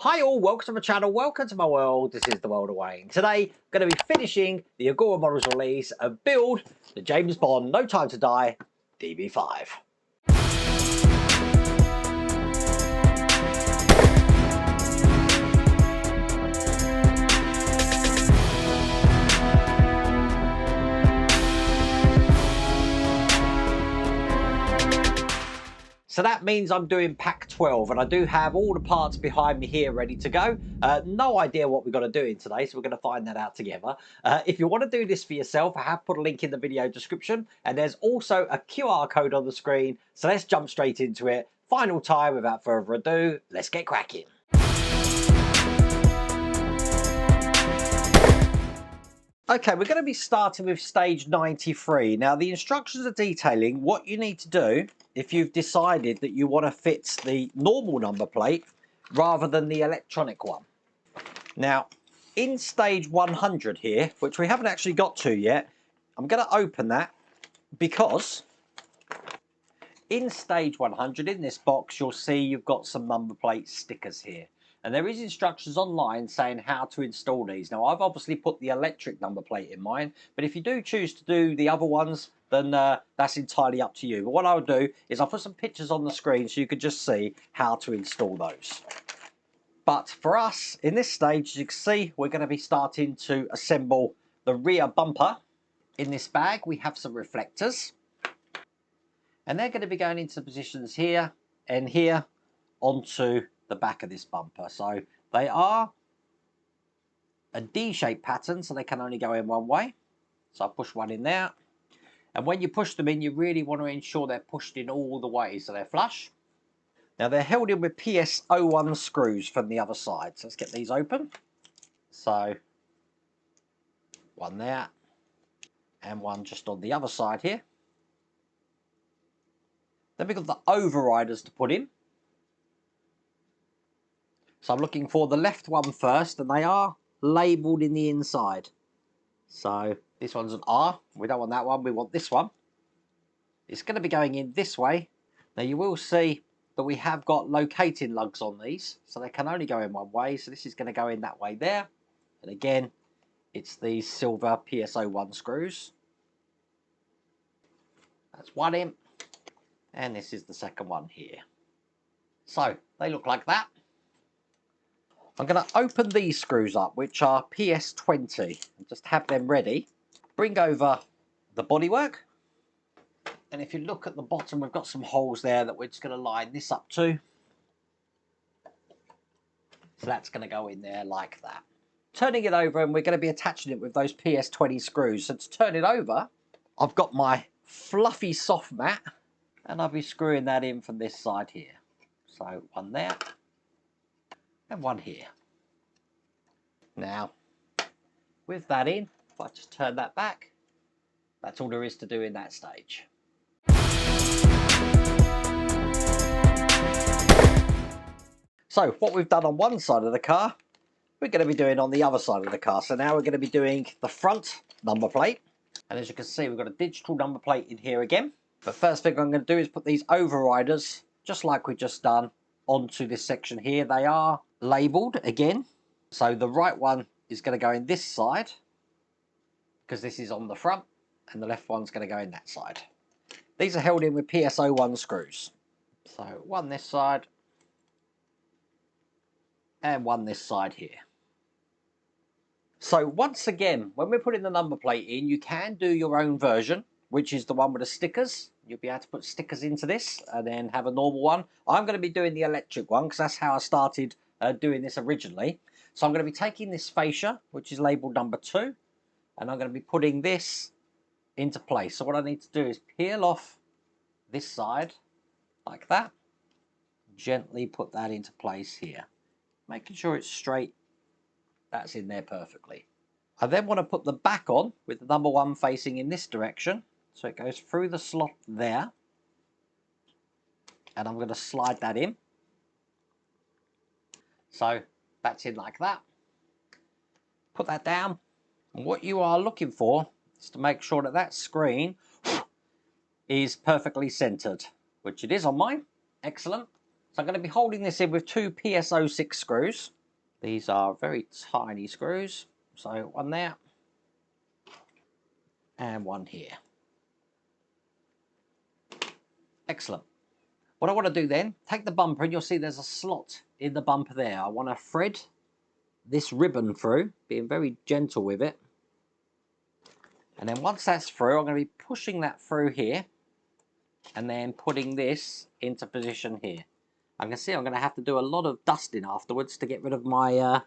Hi all, welcome to my channel, welcome to my world. This is the world of Wayne. Today, I'm going to be finishing the Agora Models release and build the James Bond No Time to Die DB5. So that means I'm doing pack 12 and I do have all the parts behind me here ready to go. No idea what we're going to do in today, so we're going to find that out together. If you want to do this for yourself, I have put a link in the video description and there's also a QR code on the screen. So let's jump straight into it. Final time, without further ado, let's get cracking. Okay, we're going to be starting with stage 93. Now, the instructions are detailing what you need to do if you've decided that you want to fit the normal number plate rather than the electronic one. Now, in stage 100 here, which we haven't actually got to yet, I'm going to open that because in stage 100, in this box, you'll see you've got some number plate stickers here. And there is instructions online saying how to install these. Now, I've obviously put the electric number plate in mine, but if you do choose to do the other ones, then that's entirely up to you. But what I'll do is I'll put some pictures on the screen so you can just see how to install those. But for us, in this stage, as you can see, we're going to be starting to assemble the rear bumper. In this bag, we have some reflectors. And they're going to be going into positions here and here onto the back of this bumper. So they are a D-shaped pattern, so they can only go in one way. So I'll push one in there. And when you push them in, you really want to ensure they're pushed in all the way so they're flush. Now they're held in with PS01 screws from the other side. So let's get these open. So one there and one just on the other side here. Then we've got the overriders to put in. So I'm looking for the left one first, and they are labelled in the inside. So this one's an R. We don't want that one. We want this one. It's going to be going in this way. Now you will see that we have got locating lugs on these, so they can only go in one way. So this is going to go in that way there. And again, it's these silver PS01 screws. That's one in. And this is the second one here. So they look like that. I'm going to open these screws up, which are PS20, and just have them ready. Bring over the bodywork. And if you look at the bottom, we've got some holes there that we're just going to line this up to. So that's going to go in there like that. Turning it over, and we're going to be attaching it with those PS20 screws. So to turn it over, I've got my fluffy soft mat, and I'll be screwing that in from this side here. So one there. And one here. Now, with that in, if I just turn that back, that's all there is to do in that stage. So, what we've done on one side of the car, we're going to be doing on the other side of the car. So now we're going to be doing the front number plate. And as you can see, we've got a digital number plate in here again. The first thing I'm going to do is put these overriders, just like we've just done, onto this section here. They are labelled again. So the right one is going to go in this side because this is on the front, and the left one's going to go in that side. These are held in with PS01 screws. So one this side and one this side here. So once again, when we're putting the number plate in, you can do your own version, which is the one with the stickers. You'll be able to put stickers into this and then have a normal one. I'm going to be doing the electric one because that's how I started doing this originally. So I'm going to be taking this fascia, which is labelled number 2, and I'm going to be putting this into place. So what I need to do is peel off this side like that. Gently put that into place here. Making sure it's straight. That's in there perfectly. I then want to put the back on with the number 1 facing in this direction. So it goes through the slot there. And I'm going to slide that in. So that's in like that. Put that down. And what you are looking for is to make sure that that screen is perfectly centered, which it is on mine. Excellent. So I'm going to be holding this in with two PS06 screws. These are very tiny screws. So one there and one here. Excellent. What I want to do then, take the bumper and you'll see there's a slot in the bumper there. I want to thread this ribbon through, being very gentle with it. And then once that's through, I'm going to be pushing that through here and then putting this into position here. I can see I'm going to have to do a lot of dusting afterwards to get rid of my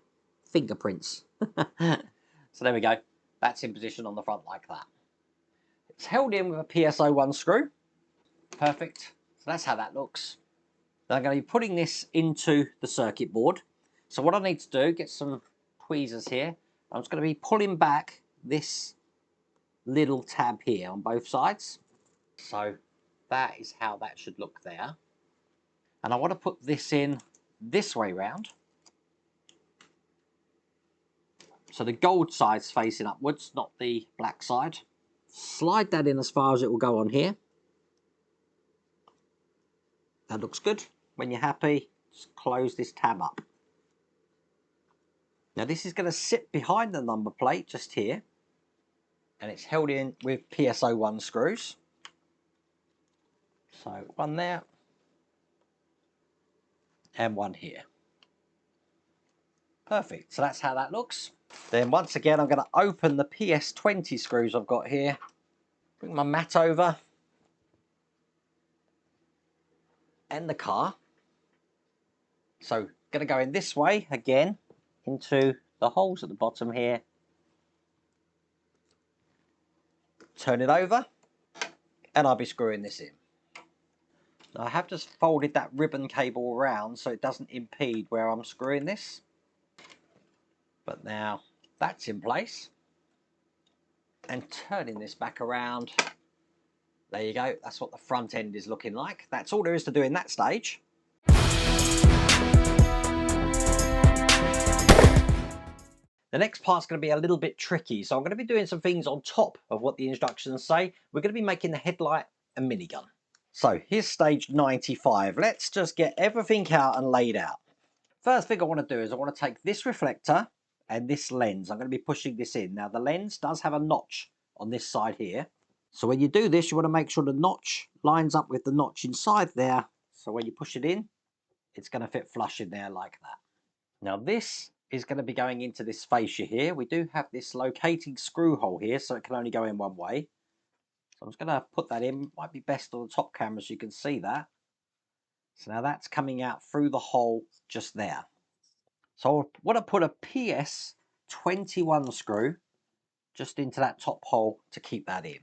fingerprints. So there we go. That's in position on the front like that. It's held in with a PSO1 screw. Perfect. So that's how that looks. Then I'm going to be putting this into the circuit board. So what I need to do, get some tweezers here. I'm just going to be pulling back this little tab here on both sides. So that is how that should look there. And I want to put this in this way round. So the gold side's facing upwards, not the black side. Slide that in as far as it will go on here. That looks good. When you're happy, just close this tab up. Now this is going to sit behind the number plate just here. And it's held in with PSO1 screws. So one there. And one here. Perfect. So that's how that looks. Then once again, I'm going to open the PS20 screws I've got here. Bring my mat over. And the car. So going to go in this way again into the holes at the bottom here. Turn it over. And I'll be screwing this in. Now I have just folded that ribbon cable around so it doesn't impede where I'm screwing this. But now that's in place. And turning this back around. There you go. That's what the front end is looking like. That's all there is to do in that stage. The next part's going to be a little bit tricky. So I'm going to be doing some things on top of what the instructions say. We're going to be making the headlight a minigun. So here's stage 95. Let's just get everything out and laid out. First thing I want to do is I want to take this reflector and this lens. I'm going to be pushing this in. Now the lens does have a notch on this side here. So when you do this, you want to make sure the notch lines up with the notch inside there. So when you push it in, it's going to fit flush in there like that. Now this is going to be going into this fascia here. We do have this locating screw hole here, so it can only go in one way. So I'm just going to put that in. Might be best on the top camera so you can see that. So now that's coming out through the hole just there. So I want to put a PS21 screw just into that top hole to keep that in.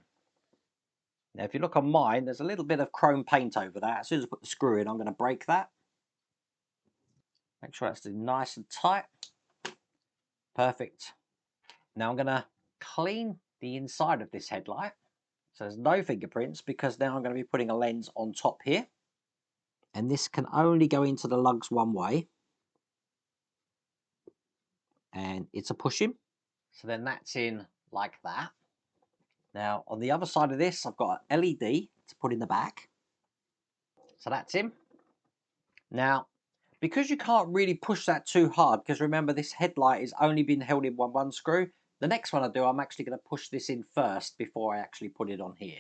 Now if you look on mine, there's a little bit of chrome paint over that. As soon as I put the screw in, I'm going to break that. Make sure that's nice and tight. Perfect. Now I'm going to clean the inside of this headlight. So there's no fingerprints because now I'm going to be putting a lens on top here. And this can only go into the lugs one way. And it's a pushing. So then that's in like that. Now on the other side of this, I've got an LED to put in the back. So that's in. Now, because you can't really push that too hard, because remember this headlight is only been held in one screw, the next one I do, I'm actually going to push this in first before I actually put it on here.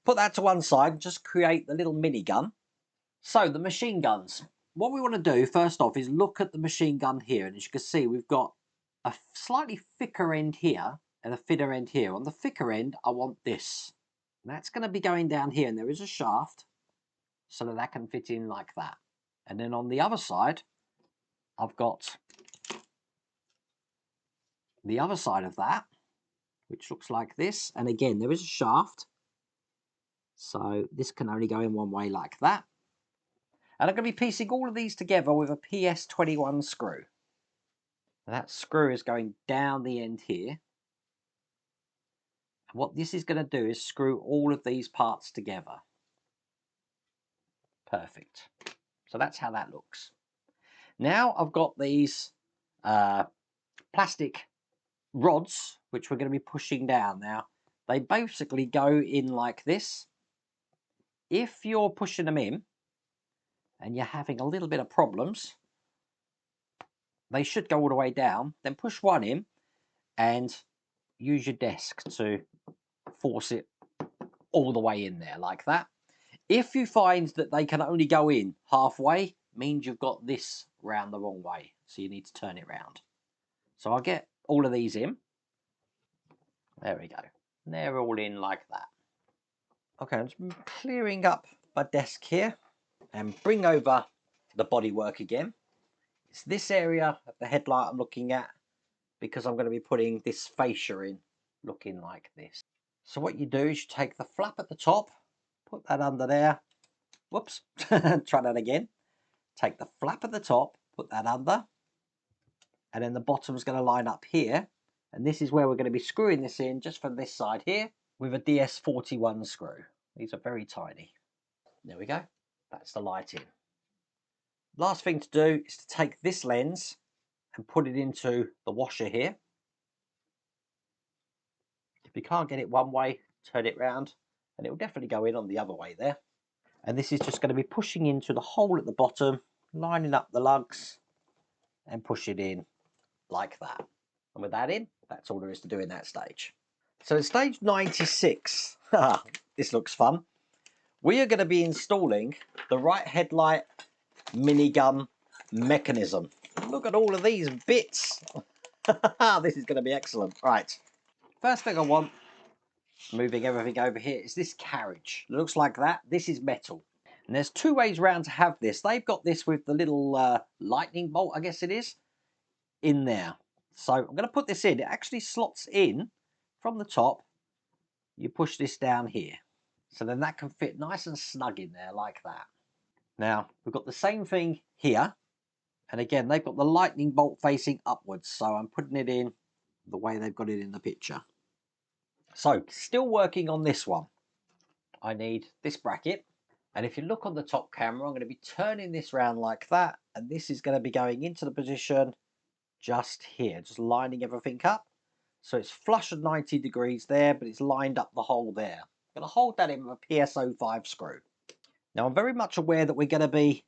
Put that to one side and just create the little minigun. So the machine guns. What we want to do first off is look at the machine gun here, and as you can see we've got a slightly thicker end here and a thinner end here. On the thicker end I want this. And that's going to be going down here, and there is a shaft so that can fit in like that. And then on the other side I've got the other side of that, which looks like this, and again there is a shaft, so this can only go in one way like that. And I'm going to be piecing all of these together with a PS21 screw. And that screw is going down the end here. And what this is going to do is screw all of these parts together. Perfect. So that's how that looks. Now I've got these plastic rods, which we're going to be pushing down. Now, they basically go in like this. If you're pushing them in, and you're having a little bit of problems, they should go all the way down. Then push one in and use your desk to force it all the way in there like that. If you find that they can only go in halfway, means you've got this round the wrong way. So you need to turn it round. So I'll get all of these in. There we go. And they're all in like that. Okay, I'm just clearing up my desk here and bring over the bodywork again. It's this area of the headlight I'm looking at because I'm going to be putting this fascia in looking like this. So what you do is you take the flap at the top, put that under there. Whoops, try that again. Take the flap at the top, put that under, and then the bottom is going to line up here. And this is where we're going to be screwing this in just from this side here with a DS41 screw. These are very tiny. There we go. That's the light in. Last thing to do is to take this lens and put it into the washer here. If you can't get it one way, turn it round and it will definitely go in on the other way there. And this is just going to be pushing into the hole at the bottom, lining up the lugs and push it in like that. And with that in, that's all there is to do in that stage. So at stage 96, this looks fun. We are going to be installing the right headlight minigun mechanism. Look at all of these bits. This is going to be excellent. Right. First thing I want, moving everything over here, is this carriage. It looks like that. This is metal. And there's two ways round to have this. They've got this with the little lightning bolt, I guess it is, in there. So I'm going to put this in. It actually slots in from the top. You push this down here. So then that can fit nice and snug in there like that. Now, we've got the same thing here. And again, they've got the lightning bolt facing upwards. So I'm putting it in the way they've got it in the picture. So, still working on this one. I need this bracket. And if you look on the top camera, I'm going to be turning this round like that. And this is going to be going into the position just here. Just lining everything up. So it's flush at 90 degrees there, but it's lined up the hole there. I'm going to hold that in with a PSO5 screw. Now, I'm very much aware that we're going to be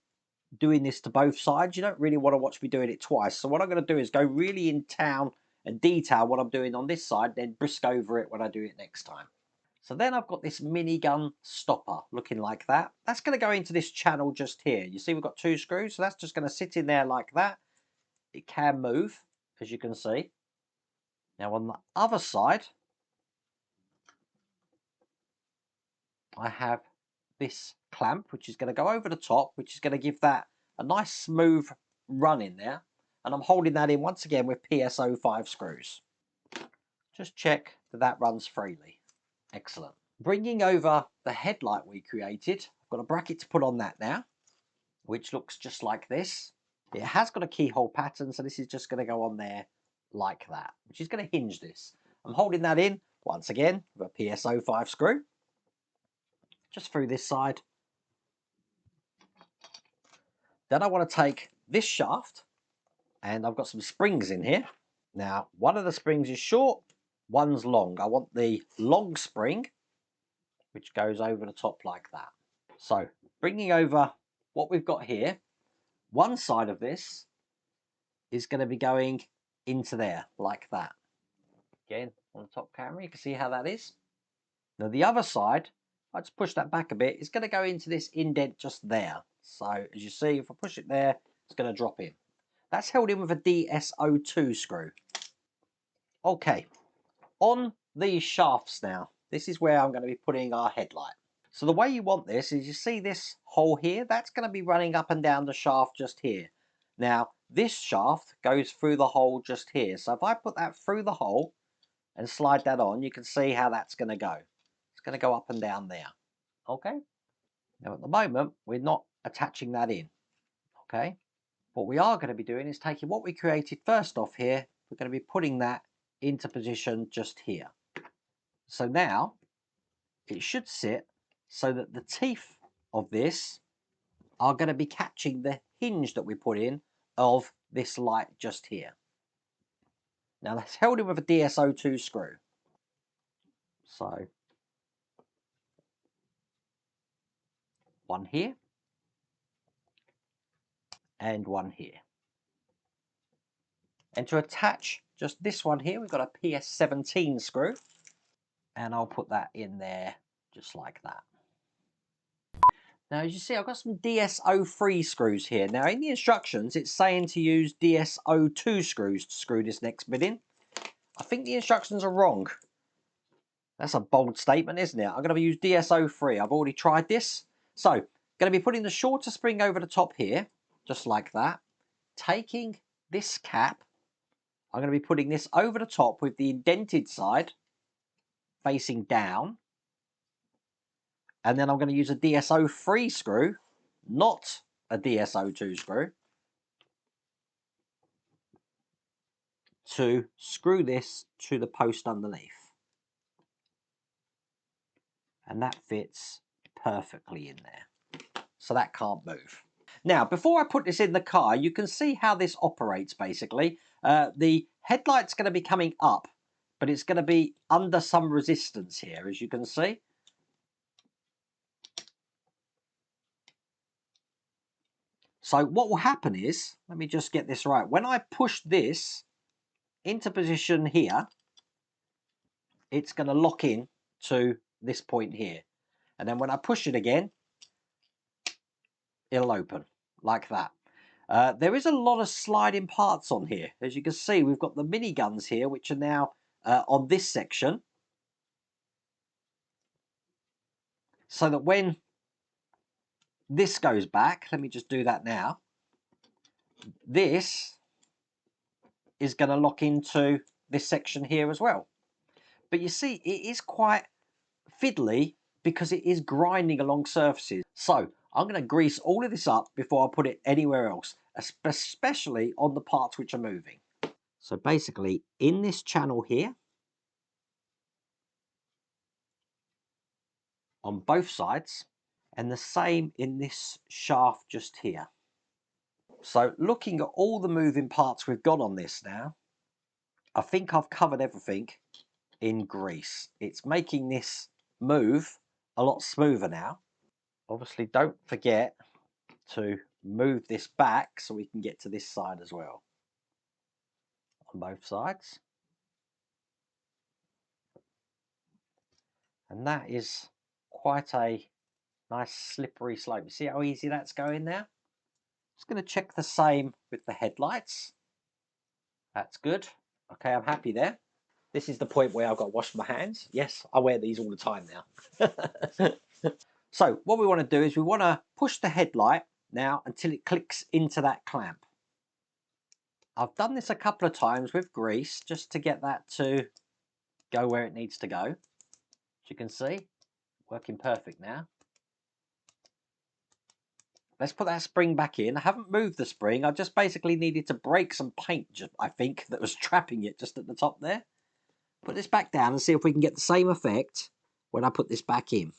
doing this to both sides. You don't really want to watch me doing it twice. So what I'm going to do is go really in town and detail what I'm doing on this side, then brisk over it when I do it next time. So then I've got this minigun stopper looking like that. That's going to go into this channel just here. You see we've got two screws, so that's just going to sit in there like that. It can move, as you can see. Now on the other side, I have this clamp, which is going to go over the top, which is going to give that a nice smooth run in there. And I'm holding that in once again with PSO5 screws. Just check that that runs freely. Excellent. Bringing over the headlight we created, I've got a bracket to put on that now, which looks just like this. It has got a keyhole pattern, so this is just going to go on there like that, which is going to hinge this. I'm holding that in, once again, with a PSO5 screw, just through this side. Then I want to take this shaft, and I've got some springs in here. Now, one of the springs is short, one's long. I want the long spring, which goes over the top like that. So, bringing over what we've got here, one side of this is going to be going into there, like that. Again, on the top camera, you can see how that is. Now, the other side, I just push that back a bit, it's going to go into this indent just there. So, as you see, if I push it there, it's going to drop in. That's held in with a DSO2 screw. Okay, on these shafts now, this is where I'm going to be putting our headlight. So the way you want this is, you see this hole here, that's going to be running up and down the shaft just here. Now, this shaft goes through the hole just here. So if I put that through the hole and slide that on, you can see how that's going to go. It's going to go up and down there. Okay? Now at the moment, we're not attaching that in. Okay? What we are going to be doing is taking what we created first off here, we're going to be putting that into position just here. So now, it should sit so that the teeth of this are going to be catching the hinge that we put in of this light just here. Now that's held in with a DSO2 screw. So, one here, and one here. And to attach just this one here, we've got a PS17 screw, and I'll put that in there just like that. Now, as you see, I've got some DS03 screws here. Now, in the instructions, it's saying to use DS02 screws to screw this next bit in. I think the instructions are wrong. That's a bold statement, isn't it? I'm going to use DS03. I've already tried this. So, going to be putting the shorter spring over the top here, just like that. Taking this cap, I'm going to be putting this over the top with the indented side facing down. And then I'm going to use a DSO3 screw, not a DSO2 screw, to screw this to the post underneath. And that fits perfectly in there. So that can't move. Now, before I put this in the car, you can see how this operates basically. The headlight's going to be coming up, but it's going to be under some resistance here, as you can see. So what will happen is, let me just get this right. When I push this into position here, it's going to lock in to this point here. And then when I push it again, it'll open like that. There is a lot of sliding parts on here. As you can see, we've got the miniguns here, which are now on this section. So that when this goes back, let me just do that now. This is going to lock into this section here as well. But you see, it is quite fiddly because it is grinding along surfaces. So I'm going to grease all of this up before I put it anywhere else, especially on the parts which are moving. So basically in this channel here, on both sides, and the same in this shaft just here. So looking at all the moving parts we've got on this now, I think I've covered everything in grease. It's making this move a lot smoother now. Obviously don't forget to move this back so we can get to this side as well. On both sides. And that is quite a nice slippery slope. You see how easy that's going now? Just going to check the same with the headlights. That's good. Okay, I'm happy there. This is the point where I've got to wash my hands. Yes, I wear these all the time now. So what we want to do is we want to push the headlight now until it clicks into that clamp. I've done this a couple of times with grease just to get that to go where it needs to go. As you can see, working perfect now. Let's put that spring back in. I haven't moved the spring. I just basically needed to break some paint, I think, that was trapping it just at the top there. Put this back down and see if we can get the same effect when I put this back in.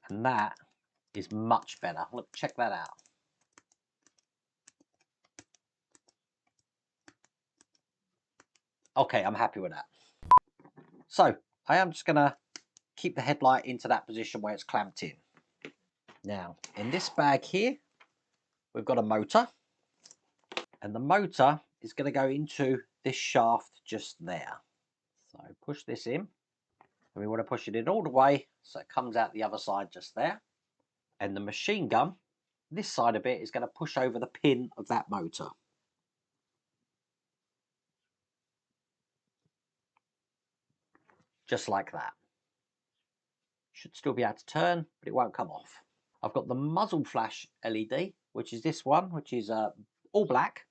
And that is much better. Look, check that out. Okay, I'm happy with that. So I am just going to keep the headlight into that position where it's clamped in. Now, in this bag here, we've got a motor. And the motor is going to go into this shaft just there. So push this in. And we want to push it in all the way so it comes out the other side just there. And the machine gun, this side of it, is going to push over the pin of that motor. Just like that. Should still be able to turn, but it won't come off. I've got the muzzle flash LED, which is this one, which is all black.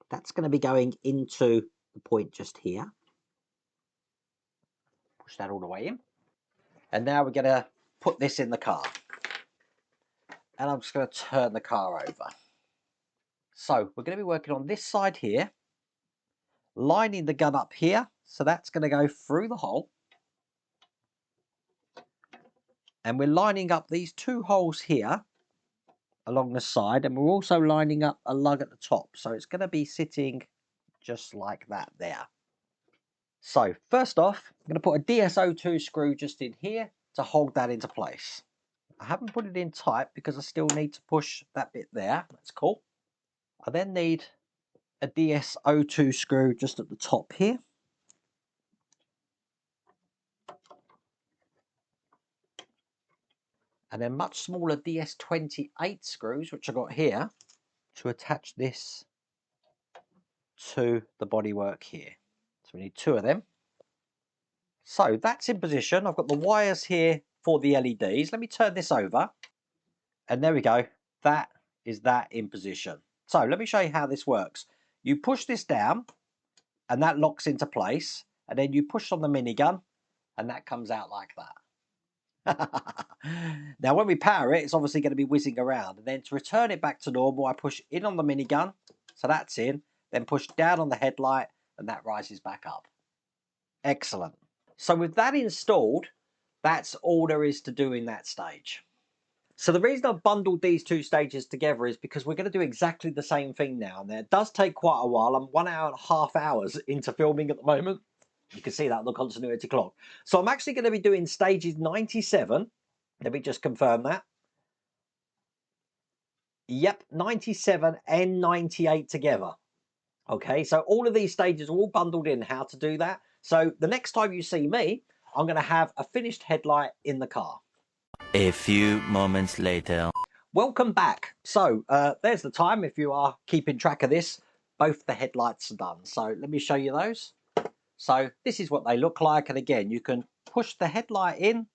That's going to be going into the point just here. Push that all the way in. And now we're going to put this in the car. And I'm just going to turn the car over. So we're going to be working on this side here, lining the gun up here. So that's going to go through the hole. And we're lining up these two holes here along the side. And we're also lining up a lug at the top. So it's going to be sitting just like that there. So first off, I'm going to put a DSO2 screw just in here to hold that into place. I haven't put it in tight because I still need to push that bit there. That's cool. I then need a DS02 screw just at the top here. And then much smaller DS28 screws, which I got here, to attach this to the bodywork here. So we need 2 of them. So that's in position. I've got the wires here for the LEDs. Let me turn this over. And there we go. That is that in position. So let me show you how this works. You push this down and that locks into place. And then you push on the minigun and that comes out like that. Now when we power it, it's obviously going to be whizzing around. And then to return it back to normal, I push in on the minigun. So that's in. Then push down on the headlight and that rises back up. Excellent. So with that installed, that's all there is to do in that stage. So the reason I've bundled these 2 stages together is because we're going to do exactly the same thing now. Now, it does take quite a while. I'm 1.5 hours into filming at the moment. You can see that on the continuity clock. So I'm actually going to be doing stages 97. Let me just confirm that. Yep, 97 and 98 together. Okay, so all of these stages are all bundled in how to do that. So the next time you see me, I'm going to have a finished headlight in the car. A few moments later. Welcome back. So there's the time if you are keeping track of this. Both the headlights are done. So let me show you those. So this is what they look like. And again, you can push the headlight in,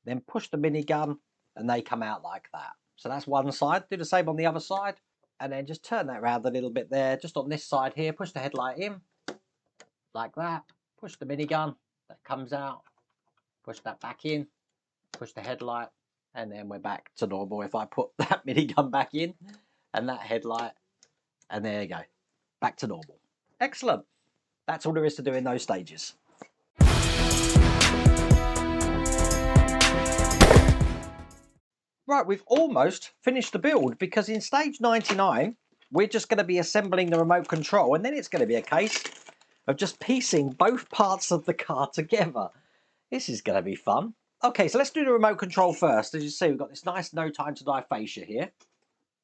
then push the minigun, and they come out like that. So that's one side. Do the same on the other side. And then just turn that around a little bit there. Just on this side here, push the headlight in like that. Push the minigun, that comes out. Push that back in. Push the headlight. And then we're back to normal. If I put that minigun back in and that headlight, and there you go, back to normal. Excellent. That's all there is to do in those stages. Right, we've almost finished the build because in stage 99, we're just going to be assembling the remote control, and then it's going to be a case of just piecing both parts of the car together. This is going to be fun. Okay, so let's do the remote control first. As you see, we've got this nice no time to die fascia here.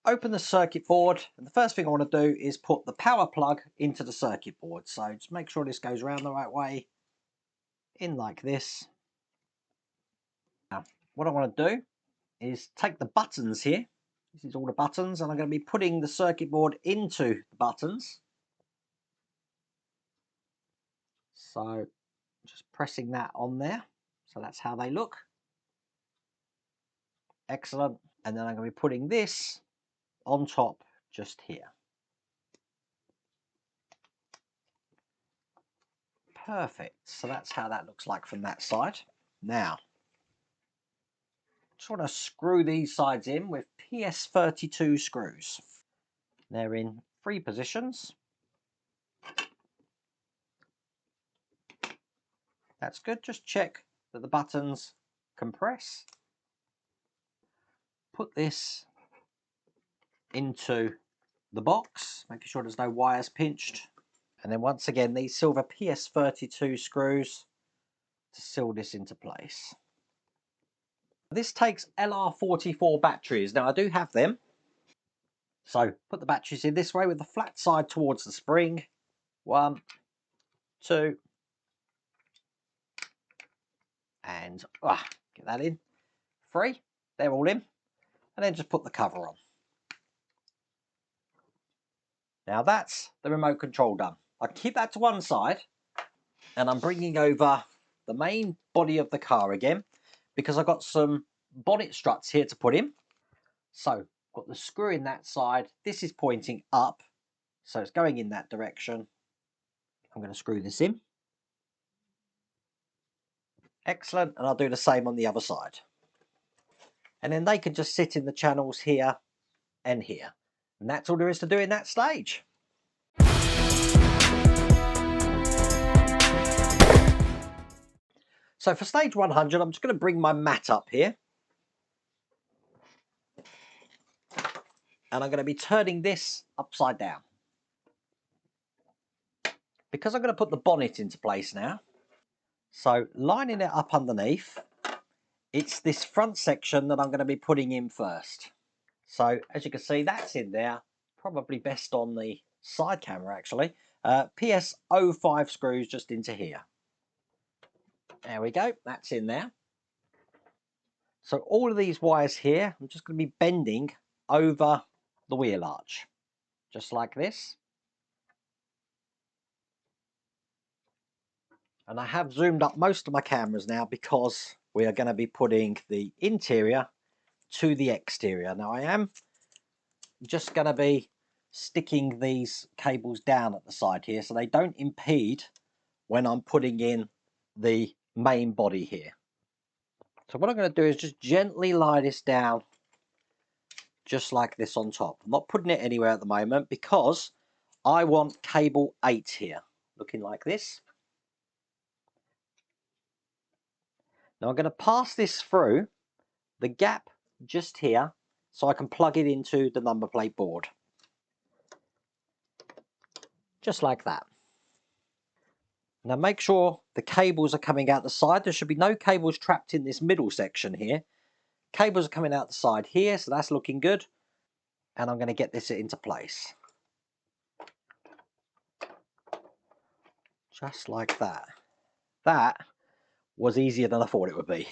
Open the circuit board, and the first thing I want to do is put the power plug into the circuit board. So just make sure this goes around the right way, in like this. Now, what I want to do is take the buttons here. This is all the buttons, and I'm going to be putting the circuit board into the buttons. So just pressing that on there. So that's how they look. Excellent. And then I'm going to be putting this on top just here. Perfect. So that's how that looks like from that side. Now, just want to screw these sides in with PS32 screws. They're in 3 positions. That's good. Just check that the buttons compress. Put this into the box, making sure there's no wires pinched. And then once again, these silver PS32 screws to seal this into place. This takes LR44 batteries. Now I do have them. So put the batteries in this way with the flat side towards the spring. 1, 2, and get that in. 3, they're all in. And then just put the cover on. Now that's the remote control done. I keep that to one side, and I'm bringing over the main body of the car again because I've got some bonnet struts here to put in. So got the screw in that side. This is pointing up, so it's going in that direction. I'm going to screw this in. Excellent, and I'll do the same on the other side. And then they can just sit in the channels here and here. And that's all there is to do in that stage. So for stage 100, I'm just going to bring my mat up here. And I'm going to be turning this upside down. Because I'm going to put the bonnet into place now. So lining it up underneath, it's this front section that I'm going to be putting in first. So as you can see, that's in there. Probably best on the side camera actually. PS05 screws just into here. There we go, that's in there. So all of these wires here, I'm just going to be bending over the wheel arch, just like this. And I have zoomed up most of my cameras now because we are going to be putting the interior to the exterior. Now I am just going to be sticking these cables down at the side here so they don't impede when I'm putting in the main body here. So what I'm going to do is just gently lie this down just like this on top. I'm not putting it anywhere at the moment because I want cable 8 here, looking like this. Now I'm going to pass this through the gap just here so I can plug it into the number plate board. Just like that. Now make sure the cables are coming out the side. There should be no cables trapped in this middle section here. Cables are coming out the side here, so that's looking good. And I'm going to get this into place. Just like that. That was easier than I thought it would be.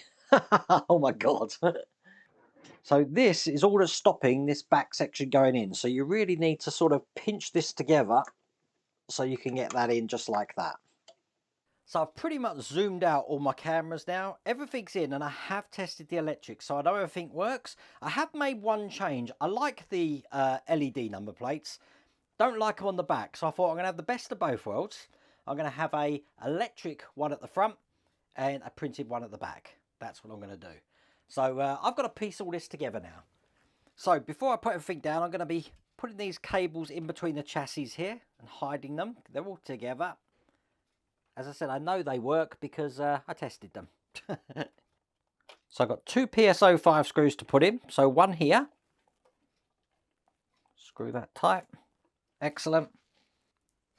Oh my God. So this is all that's stopping this back section going in. So you really need to sort of pinch this together so you can get that in just like that. So I've pretty much zoomed out all my cameras now. Everything's in and I have tested the electric, so I know everything works. I have made one change. I like the LED number plates. Don't like them on the back, so I thought I'm going to have the best of both worlds. I'm going to have a electric one at the front and a printed one at the back. That's what I'm going to do. So I've got to piece all this together now. So before I put everything down, I'm going to be putting these cables in between the chassis here and hiding them. They're all together. As I said, I know they work because I tested them. So I've got 2 PS05 screws to put in. So one here. Screw that tight. Excellent.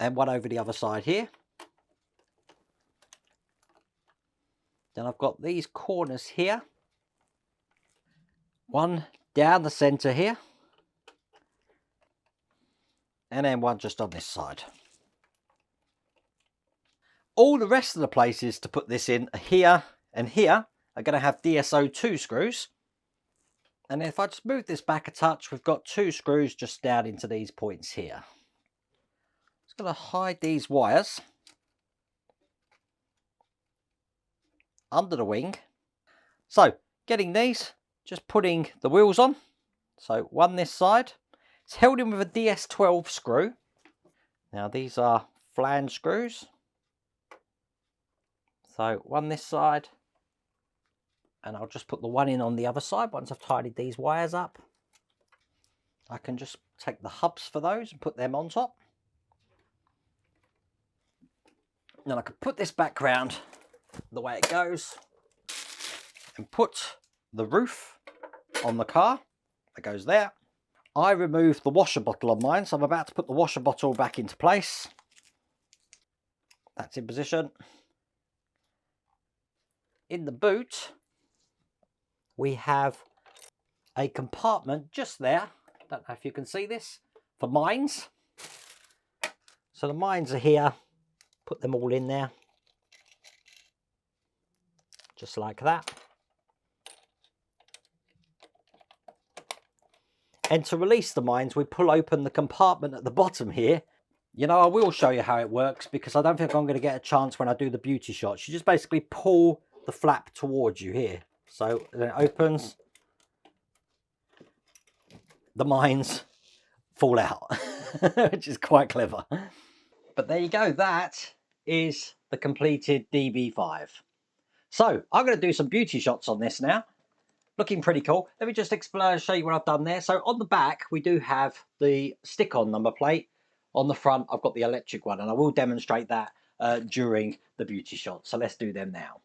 And one over the other side here. Then I've got these corners here. One down the centre here. And then one just on this side. All the rest of the places to put this in here and here are going to have DSO2 screws. And if I just move this back a touch, we've got 2 screws just down into these points here. Just going to hide these wires under the wing. So getting these, just putting the wheels on. So one this side. It's held in with a DS12 screw. Now these are flange screws. So one this side, and I'll just put the one in on the other side. Once I've tidied these wires up, I can just take the hubs for those and put them on top. Then I can put this back round the way it goes and put the roof on the car. That goes there. I removed the washer bottle on mine, so I'm about to put the washer bottle back into place. That's in position. In the boot, we have a compartment just there. Don't know if you can see this, for mines. So the mines are here. Put them all in there. Just like that. And to release the mines, we pull open the compartment at the bottom here. You know, I will show you how it works because I don't think I'm going to get a chance when I do the beauty shots. You just basically pull the flap towards you here. So then it opens. The mines fall out, which is quite clever. But there you go. That is the completed DB5. So I'm going to do some beauty shots on this now. Looking pretty cool. Let me just explain, show you what I've done there. So on the back, we do have the stick-on number plate. On the front, I've got the electric one, and I will demonstrate that during the beauty shot. So let's do them now.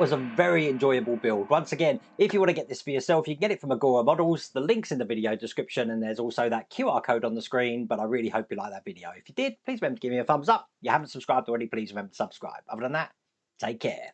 was a very enjoyable build. Once again, if you want to get this for yourself, you can get it from Agora Models. The link's in the video description, and there's also that QR code on the screen. But I really hope you like that video. If you did, please remember to give me a thumbs up. If you haven't subscribed already, please remember to subscribe. Other than that, take care.